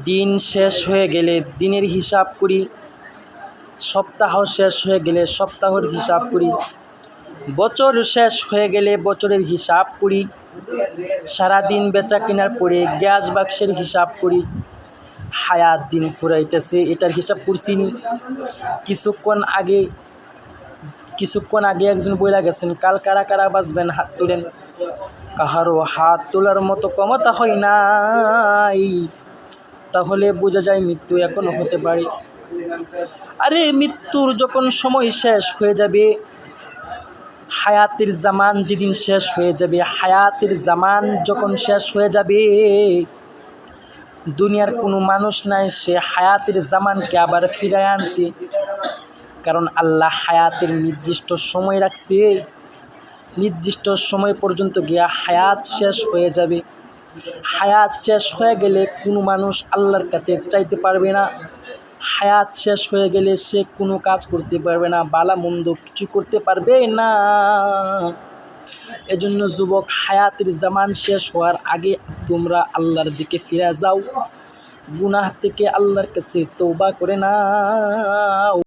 দিন শেষ হয়ে গেলে দিনের হিসাব করি, সপ্তাহ শেষ হয়ে গেলে সপ্তাহের হিসাব করি, বছর শেষ হয়ে গেলে বছরের হিসাব করি, সারাদিন বেচা কেনার পরে গ্যাস বাক্সের হিসাব করি। হায়াত দিন ফুরাইতেছে, এটার হিসাব করছি নি। কিছুক্ষণ আগে একজন বইলা গেছেন, কাল কারা কারা বাঁচবেন হাত তোলেন। কাহারও হাত তোলার মতো ক্ষমতা হয় নাই, তাহলে বোঝা যায় মৃত্যু এখনো হতে পারে। আরে মৃত্যুর যখন সময় শেষ হয়ে যাবে, হায়াতের জামান যেদিন শেষ হয়ে যাবে, হায়াতের জামান যখন শেষ হয়ে যাবে, দুনিয়ার কোনো মানুষ নাই সে হায়াতের জামানকে আবার ফিরায় আনতে। কারণ আল্লাহ হায়াতের নির্দিষ্ট সময় রাখছে, নির্দিষ্ট সময় পর্যন্ত গিয়া হায়াত শেষ হয়ে যাবে। হায়াত শেষ হয়ে গেলে কোনো মানুষ আল্লাহর কাছে চাইতে পারবে না। হায়াত শেষ হয়ে গেলে সে কোনো কাজ করতে পারবে না, ভালো মন্দ কিছু করতে পারবে না। এজন্য যুবক, হায়াতের জামান শেষ হওয়ার আগে তোমরা আল্লাহর দিকে ফিরে যাও, গুনাহ থেকে আল্লাহর কাছে তওবা করে নাও।